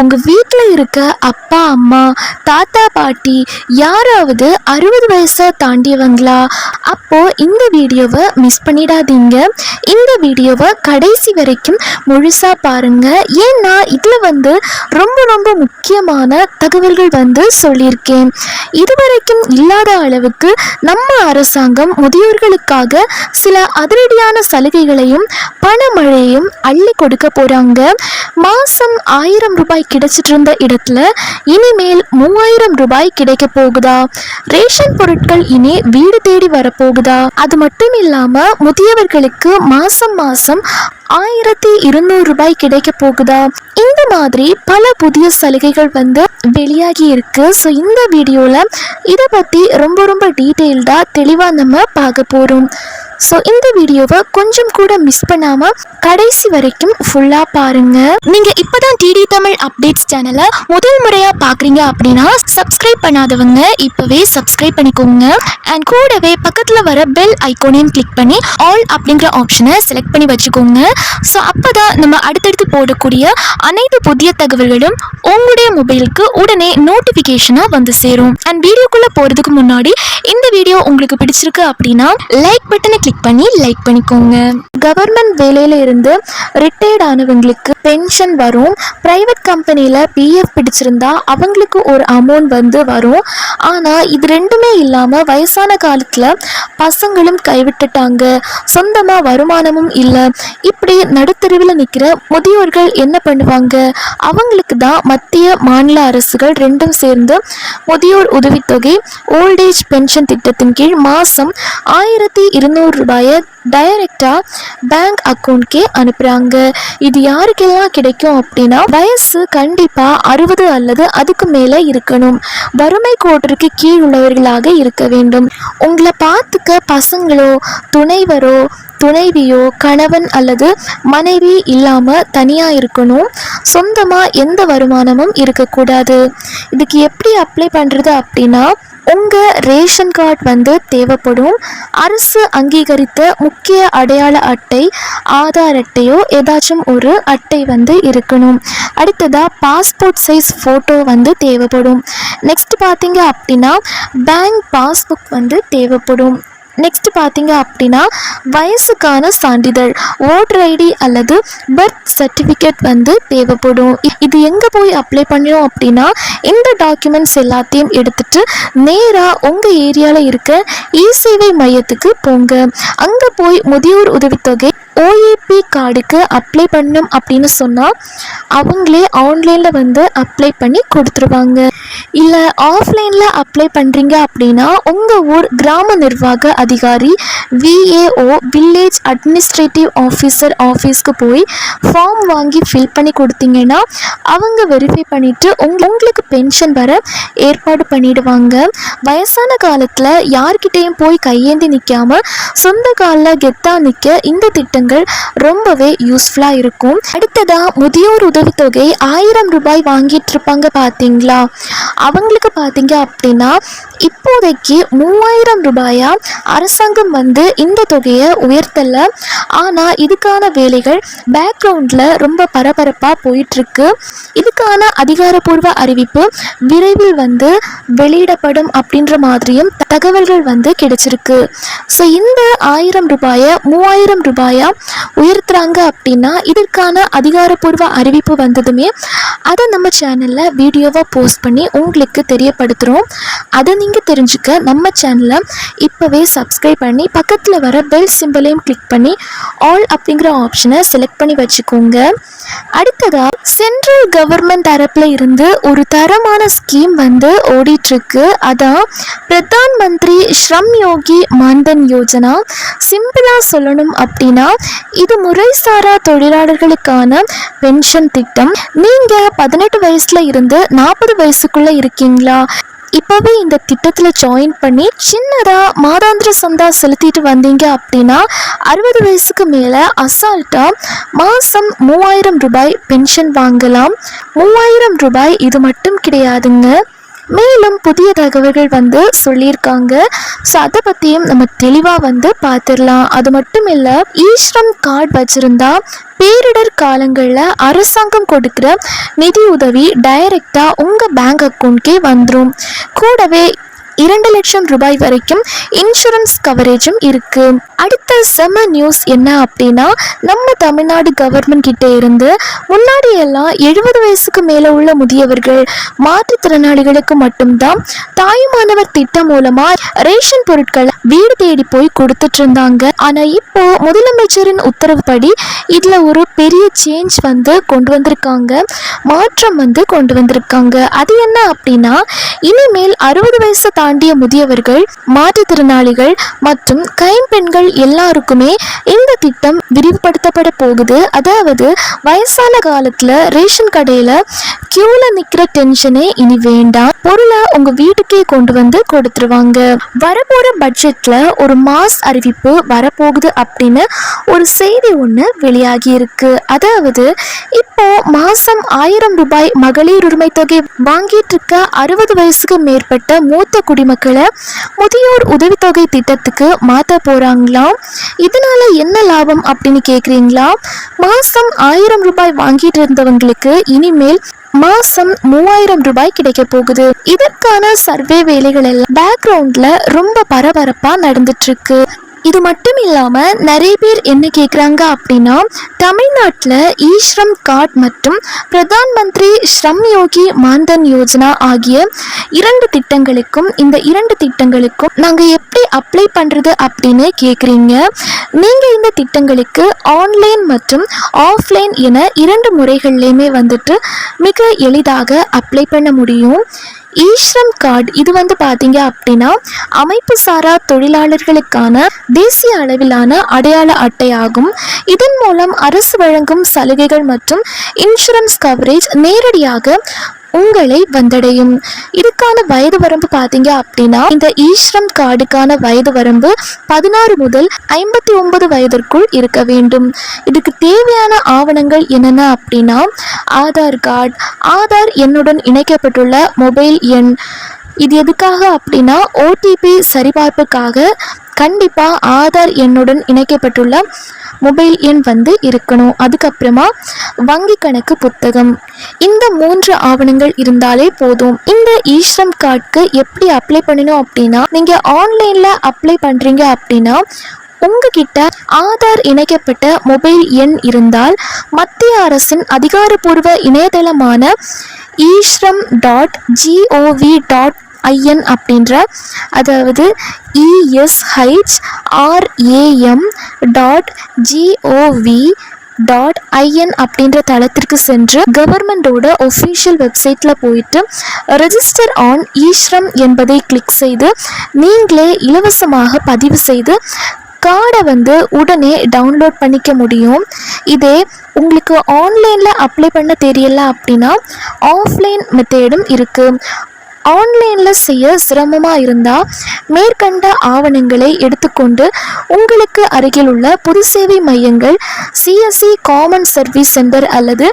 உங்கள் வீட்டில் இருக்க அப்பா அம்மா தாத்தா பாட்டி யாராவது 60 வயசை தாண்டியவங்களா? அப்போது இந்த வீடியோவை மிஸ் பண்ணிடாதீங்க. இந்த வீடியோவை கடைசி வரைக்கும் முழுசாக பாருங்கள். ஏன்னா இதில் ரொம்ப ரொம்ப முக்கியமான தகவல்கள் சொல்லியிருக்கேன். இதுவரைக்கும் இல்லாத அளவுக்கு நம்ம அரசாங்கம் முதியோர்களுக்காக சில அதிரடியான சலுகைகளையும் பணமழையும் அள்ளி கொடுக்க போகிறாங்க. மாதம் 1000 ரூபாய் கிடைச்சிட்டு இருந்த இடத்துல இனிமேல் 3000 ரூபாய் கிடைக்க போகுதா? ரேஷன் பொருட்கள் இனி வீடு தேடி வரப்போகுதா? அது மட்டும் இல்லாம முதியவர்களுக்கு மாசம் 1200 ரூபாய் கிடைக்க போகுதா? இந்த மாதிரி பல புதிய சலுகைகள் வெளியாகி இருக்கு. ஸோ இந்த வீடியோல இதை பத்தி ரொம்ப ரொம்ப டீட்டெயில்டா தெளிவா நம்ம பார்க்க போறோம். ஸோ இந்த வீடியோவை கொஞ்சம் கூட மிஸ் பண்ணாம கடைசி வரைக்கும் ஃபுல்லா பாருங்க. நீங்க இப்பதான் டிடி தமிழ் அப்டேட்ஸ் சேனலை முதல் முறையா பாக்குறீங்க அப்படின்னா சப்ஸ்கிரைப் பண்ணாதவங்க இப்பவே சப்ஸ்கிரைப் பண்ணிக்கோங்க. அண்ட் கூடவே பக்கத்துல வர பெல் ஐகானையும் கிளிக் பண்ணி ஆல் அப்படிங்கிற ஆப்ஷனை செலக்ட் பண்ணி வச்சுக்கோங்க. ஸோ அப்பதான் நம்ம அடுத்தடுத்து போடக்கூடிய அனைத்து புதிய தகவல்களும் உங்களுடைய மொபைலுக்கு உடனே நோட்டிபிகேஷனா சேரும். அண்ட் வீடியோக்குள்ள போறதுக்கு முன்னாடி இந்த வீடியோ உங்களுக்கு பிடிச்சிருக்கு அப்படின்னா லைக் பட்டனை கிளிக் பண்ணி லைக் பண்ணிக்கோங்க. கவர்மெண்ட் வேலையில இருந்து ரிட்டையர்ட் ஆனவங்களுக்கு பென்ஷன் வரும். பிரைவேட் கம்பெனியில பிஎஃப் பிடிச்சிருந்தா அவங்களுக்கு ஒரு அமௌண்ட் வரும். ஆனா இது ரெண்டுமே இல்லாம வயசான காலத்துல பசங்களும் கைவிட்டுட்டாங்க, சொந்தமா வருமானமும் இல்லை. இப்படி நடுத்தருவில் நிற்கிற முதியோர்கள் என்ன பண்ணுவாங்க? அவங்களுக்கு தான் மத்திய மாநில அரசுகள் ரெண்டும் சேர்ந்து முதியோர் உதவித்தொகை ஓல்டேஜ் பென்ஷன் திட்டத்தின் கீழ் மாதம் 1200 ரூபாயை டைரக்டா பேங்க் அக்கௌண்ட்கே அனுப்புறாங்க. இது யாருக்கெல்லாம் கிடைக்கும் அப்படின்னா வயசு கண்டிப்பா 60 அல்லது அதுக்கு மேல இருக்கணும், வறுமை கோட்டிற்கு கீழ் உள்ளவர்களாக இருக்க வேண்டும், உங்களை பார்த்துக்க பசங்களோ துணைவரோ துணைவியோ கணவன் அல்லது மனைவி இல்லாம தனியா இருக்கணும், சொந்தமா எந்த வருமானமும் இருக்கக்கூடாது. இதுக்கு எப்படி அப்ளை பண்றது அப்படின்னா உங்கள் ரேஷன் கார்டு தேவைப்படும். அரசு அங்கீகரித்த முக்கிய அடையாள அட்டை, ஆதார் அட்டையோ ஏதாச்சும் ஒரு அட்டை இருக்கணும். அடுத்ததாக பாஸ்போர்ட் சைஸ் ஃபோட்டோ தேவைப்படும். நெக்ஸ்ட் பார்த்தீங்க அப்படின்னா பேங்க் பாஸ்புக் தேவைப்படும். நெக்ஸ்ட் பார்த்தீங்க அப்படின்னா வயசுக்கான சான்றிதழ், ஓட்டர் ஐடி அல்லது பர்த் சர்டிஃபிகேட் தேவைப்படும். இது எங்கே போய் அப்ளை பண்ணணும் அப்படின்னா இந்த டாக்குமெண்ட்ஸ் எல்லாத்தையும் எடுத்துட்டு நேராக உங்கள் ஏரியாவில் இருக்க இ-சேவை மையத்துக்கு போங்க. அங்கே போய் முதியோர் உதவித்தொகை ஓஏபி கார்டுக்கு அப்ளை பண்ணணும் அப்படின்னு சொன்னால் அவங்களே ஆன்லைனில் அப்ளை பண்ணி கொடுத்துருவாங்க. இல்லை ஆஃப்லைனில் அப்ளை பண்ணுறீங்க அப்படின்னா உங்கள் ஊர் கிராம நிர்வாக அதிகாரி விஏஓ வில்லேஜ் அட்மினிஸ்ட்ரேட்டிவ் ஆஃபீஸர் ஆஃபீஸ்க்கு போய் ஃபார்ம் வாங்கி ஃபில் பண்ணி கொடுத்தீங்கன்னா அவங்க வெரிஃபை பண்ணிவிட்டு உங்களுக்கு பென்ஷன் வர ஏற்பாடு பண்ணிடுவாங்க. வயசான காலத்தில் யார்கிட்டையும் போய் கையேந்தி நிற்காம சொந்த காலில் கெத்தாக நிற்க இந்த திட்டங்கள் ரொம்பவே யூஸ்ஃபுல்லாக இருக்கும். அடுத்ததாக முதியோர் உதவித்தொகை 1000 ரூபாய் வாங்கிட்டு இருப்பாங்க பார்த்தீங்களா? அவங்களுக்கு பார்த்தீங்க அப்படின்னா இப்போதைக்கு 3000 ரூபாயா அரசாங்கம் இந்த தொகையை உயர்த்தலை. ஆனால் இதுக்கான வேலைகள் பேக்ரவுண்டில் ரொம்ப பரபரப்பாக போயிட்டுருக்கு. இதுக்கான அதிகாரப்பூர்வ அறிவிப்பு விரைவில் வெளியிடப்படும் அப்படின்ற மாதிரியும் தகவல்கள் கிடைச்சிருக்கு. ஸோ இந்த 1000 ரூபாயை 3000 ரூபாயா உயர்த்துறாங்க அப்படின்னா இதற்கான அதிகாரப்பூர்வ அறிவிப்பு வந்ததுமே அதை நம்ம சேனலில் வீடியோவாக போஸ்ட் பண்ணி உங்களுக்கு தெரியப்படுத்துகிறோம். அதை நீங்கள் தெரிஞ்சுக்க நம்ம சேனலை இப்போவே சப்ஸ்கிரைப் பண்ணி பக்கத்தில் வர பெல் சிம்பிளையும் கிளிக் பண்ணி ஆல் அப்படிங்கிற ஆப்ஷனை செலக்ட் பண்ணி வச்சுக்கோங்க. அடுத்ததாக சென்ட்ரல் கவர்மெண்ட் தரப்பில் இருந்து ஒரு தரமான ஸ்கீம் ஓடிட்டுருக்கு. அதான் பிரதான் மந்திரி ஸ்ரம் யோகி மான்தன் யோஜனா. சிம்பிளாக சொல்லணும் அப்படின்னா இது முறைசாரா தொழிலாளர்களுக்கான பென்ஷன் திட்டம். நீங்கள் 18 வயசுல இருந்து 40 வயசுக்குள்ள இருக்கீங்களா? இப்போவே இந்த திட்டத்தில் ஜாயின் பண்ணி சின்னதாக மாதாந்திர சந்தா செலுத்திட்டு வந்தீங்க அப்படின்னா 60 வயசுக்கு மேலே அசால்ட்டாக மாதம் 3000 ரூபாய் பென்ஷன் வாங்கலாம். 3000 ரூபாய் இது மட்டும் கிடையாதுங்க, மேலும் புதிய தகவல்கள் வந்து சொல்லியிருக்காங்க. ஸோ அதை பற்றியும் நம்ம தெளிவாக வந்து பார்த்துடலாம். அது மட்டும் இல்லை, ஈஸ்ரம் கார்டு வச்சுருந்தா பேரிடர் காலங்களில் அரசாங்கம் கொடுக்குற நிதி உதவி டைரெக்டாக உங்கள் பேங்க் அக்கௌண்ட்கே வந்துடும். கூடவே 2 லட்சம் ரூபாய் வரைக்கும் இன்சூரன்ஸ் கவரேஜும் இருக்கு. அடுத்த செம நியூஸ் என்ன அப்படின்னா, நம்ம தமிழ்நாடு கவர்மெண்ட் கிட்ட இருந்து முன்னாடி எல்லாம் 70 வயசுக்கு மேல உள்ள முதியவர்கள் மாற்றுத்திறனாளிகளுக்கு மட்டும்தான் தாயுமானவர் திட்டம் மூலமா ரேஷன் பொருட்களை வீடு தேடி போய் கொடுத்துட்டு இருந்தாங்க. ஆனா இப்போ முதலமைச்சரின் உத்தரவுப்படி இதுல ஒரு பெரிய சேஞ்ச் வந்து கொண்டு வந்திருக்காங்க, மாற்றம் வந்து கொண்டு வந்திருக்காங்க. அது என்ன அப்படின்னா, இனிமேல் 60 வயசு தாண்டிய முதியவர்கள், மாற்றுத்திறனாளிகள் மற்றும் கைம்பெண்கள் எல்லாருக்குமே இந்த திட்டம் விரிவுபடுத்தப்பட போகுது. அதாவது வயசான காலத்துல ரேஷன் கடையில கியூல நிக்கிற டென்ஷனே இனி வேண்டாம், பொருளை உங்க வீட்டுக்கே கொண்டு வந்து கொடுத்துருவாங்க. வரப்போற பட்ஜெட்ல ஒரு மாஸ் அறிவிப்பு வரப்போகுது அப்படின்னு ஒரு செய்தி ஒன்று வெளியாகி இருக்கு. அதாவது இப்போ மாசம் 1000 ரூபாய் மகளிர் உரிமை தொகை வாங்கிட்டு இருக்க 60 வயசுக்கு மேற்பட்ட மூத்த குடிமக்களை முதியோர் உதவித்தொகை திட்டத்துக்கு மாற்ற போறாங்களாம். இதனால என்ன லாபம் அப்படின்னு கேக்குறீங்களா? மாசம் 1000 ரூபாய் வாங்கிட்டு இருந்தவங்களுக்கு இனிமேல் மாசம் 3000 ரூபாய் கிடைக்க போகுது. இதற்கான சர்வே வேலைகள் எல்லாம் பேக்ரவுண்ட்ல ரொம்ப பரபரப்பா நடந்துட்டு இருக்கு. இது மட்டும் இல்லாம நிறைய பேர் என்ன கேட்குறாங்க அப்படின்னா, தமிழ்நாட்டில் ஈஸ்ரம் கார்டு மற்றும் பிரதான் மந்திரி ஸ்ரம் யோகி மான்தன் யோஜனா ஆகிய 2 திட்டங்களுக்கும் இந்த 2 திட்டங்களுக்கும் நாங்கள் எப்படி அப்ளை பண்ணுறது அப்படின்னு கேட்குறீங்க. நீங்கள் இந்த திட்டங்களுக்கு ஆன்லைன் மற்றும் ஆஃப்லைன் என 2 முறைகள்லையுமே வந்துட்டு மிக எளிதாக அப்ளை பண்ண முடியும். ஈஸ்ரம் கார்டு இது வந்து பார்த்தீங்க அப்படின்னா அமைப்பு சாரா தொழிலாளர்களுக்கான தேசிய அளவிலான அடையாள அட்டையாகும். இதன் மூலம் அரசு வழங்கும் சலுகைகள் மற்றும் இன்சூரன்ஸ் கவரேஜ் நேரடியாக உங்களை வந்தடையும். இதுக்கான வயது வரம்பு பார்த்தீங்க அப்படின்னா, இந்த ஈஸ்ரம் கார்டுக்கான வயது வரம்பு 16 முதல் 59 வயதிற்குள் இருக்க வேண்டும். இதுக்கு தேவையான ஆவணங்கள் என்னென்ன அப்படின்னா, ஆதார் கார்டு, ஆதார் எண்ணுடன் இணைக்கப்பட்டுள்ள மொபைல் எண். இது எதுக்காக அப்படின்னா, ஓடிபி சரிபார்ப்புக்காக கண்டிப்பாக ஆதார் எண்ணுடன் இணைக்கப்பட்டுள்ள மொபைல் எண் வந்து இருக்கணும். அதுக்கப்புறமா வங்கி கணக்கு புத்தகம். இந்த 3 ஆவணங்கள் இருந்தாலே போதும். இந்த ஈஸ்ரம் கார்டுக்கு எப்படி அப்ளை பண்ணணும் அப்படின்னா, நீங்கள் ஆன்லைனில் அப்ளை பண்ணுறீங்க அப்படின்னா உங்ககிட்ட ஆதார் இணைக்கப்பட்ட மொபைல் எண் இருந்தால் மத்திய அரசின் அதிகாரப்பூர்வ இணையதளமான esram.gov.in அப்படின்ற, அதாவது esram.gov.in அப்படின்ற தளத்திற்கு சென்று கவர்மெண்டோட ஒஃபிஷியல் வெப்சைட்டில் போயிட்டு ரெஜிஸ்டர் ஆன் ஈஸ்ரம் என்பதை கிளிக் செய்து நீங்களே இலவசமாக பதிவு செய்து கார்டை வந்து உடனே டவுன்லோட் பண்ணிக்க முடியும். இதே உங்களுக்கு ஆன்லைனில் அப்ளை பண்ண தெரியல அப்படின்னா ஆஃப்லைன் மெத்தேடும் இருக்குது. ஆன்லைனில் செய்ய சிரமமாக இருந்தால் மேற்கண்ட ஆவணங்களை எடுத்துக்கொண்டு உங்களுக்கு அருகில் உள்ள பொது சேவை மையங்கள், சிஎஸ்சி காமன் சர்வீஸ் சென்டர் அல்லது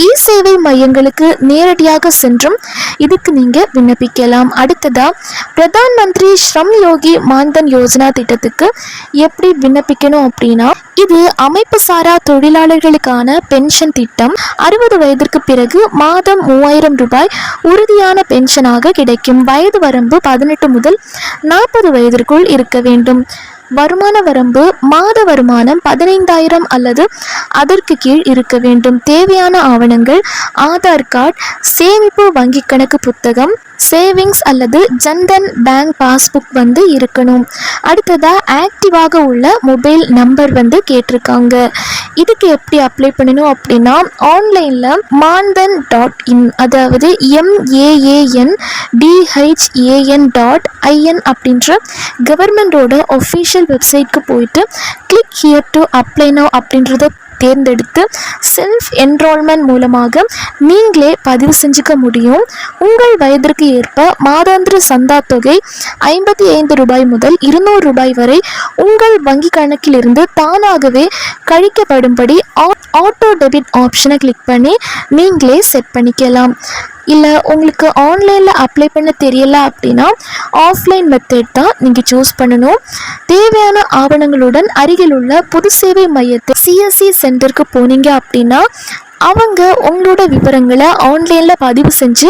இ சேவை மையங்களுக்கு நேரடியாக சென்றும் இதுக்கு நீங்கள் விண்ணப்பிக்கலாம். அடுத்ததாக பிரதான் மந்திரி ஸ்ரம் யோகி மான்தன் யோஜனா திட்டத்துக்கு எப்படி விண்ணப்பிக்கணும் அப்படின்னா, இது அமைப்பு சாரா தொழிலாளர்களுக்கான பென்ஷன் திட்டம். 60 வயதிற்கு பிறகு மாதம் 3000 ரூபாய் உறுதியான பென்ஷனாக கிடைக்கும். வயது வரம்பு 18 முதல் 40 வயதிற்குள் இருக்க வேண்டும். வருமான வரம்பு மாத வருமானம் 15,000 அல்லது அதற்கு கீழ் இருக்க வேண்டும். தேவையான ஆவணங்கள் ஆதார் கார்டு, சேமிப்பு வங்கி கணக்கு புத்தகம், சேவிங்ஸ் அல்லது ஜன்தன் பேங்க் பாஸ்புக் வந்து இருக்கணும். அடுத்ததாக ஆக்டிவாக உள்ள மொபைல் நம்பர் வந்து கேட்டிருக்காங்க. இதுக்கு எப்படி அப்ளை பண்ணணும் அப்படின்னா, ஆன்லைனில் mandan.in, அதாவது MAANDHAN.in அப்படின்ற கவர்மெண்டோட ஒஃபிஷியல் வெப்சைட்க்கு போயிட்டு click here to apply now அப்படின்றத தேர்ந்தெடுத்து செல்ஃப் என்ரோல்மெண்ட் மூலமாக நீங்களே பதிவு செஞ்சுக்க முடியும். உங்கள் வயதிற்கு ஏற்ப மாதாந்திர சந்தா தொகை 55 ரூபாய் முதல் 200 ரூபாய் வரை உங்கள் வங்கி கணக்கிலிருந்து தானாகவே கழிக்கப்படும்படி ஆட்டோ டெபிட் ஆப்ஷனை கிளிக் பண்ணி நீங்களே செட் பண்ணிக்கலாம். இல்லை உங்களுக்கு ஆன்லைனில் அப்ளை பண்ண தெரியல அப்படின்னா ஆஃப்லைன் மெத்தட் தான் நீங்கள் சூஸ் பண்ணணும். தேவையான ஆவணங்களுடன் அருகில் உள்ள பொது சேவை மையத்தை சிஎஸ்சி சென்டருக்கு போனீங்க அப்படின்னா அவங்க உங்களோட விவரங்களை ஆன்லைனில் பதிவு செஞ்சு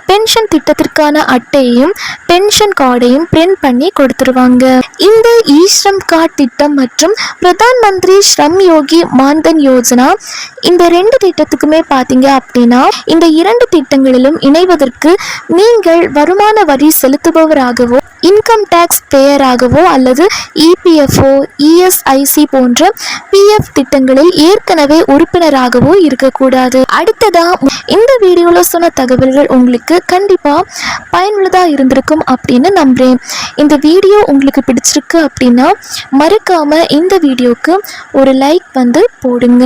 பென்ஷன் திட்டத்திற்கான அட்டையையும் பென்ஷன் கார்டையும் பிரிண்ட் பண்ணி கொடுத்துருவாங்க. இந்த ஸ்ரம் கார்டு திட்டம் மற்றும் பிரதான் மந்திரி ஸ்ரம் யோகி மான்தன் யோஜனா இந்த 2 திட்டத்துக்குமே பார்த்தீங்க அப்படின்னா இந்த 2 திட்டங்களிலும் இணைவதற்கு நீங்கள் வருமான வரி செலுத்துபவராகவோ இன்கம் டேக்ஸ் பேயராகவோ அல்லது இபிஎஃப்ஓ இஎஸ்ஐசி போன்ற பிஎஃப் திட்டங்களில் ஏற்கனவே உறுப்பினராகவோ இருக்கக்கூடாது. அடுத்ததா இந்த வீடியோவில் சொன்ன தகவல்கள் உங்களுக்கு கண்டிப்பாக பயனுள்ளதாக இருந்திருக்கும் அப்படின்னு நம்புகிறேன். இந்த வீடியோ உங்களுக்கு பிடிச்சிருக்கு அப்படின்னா மறக்காமல் இந்த வீடியோக்கு ஒரு லைக் போடுங்க.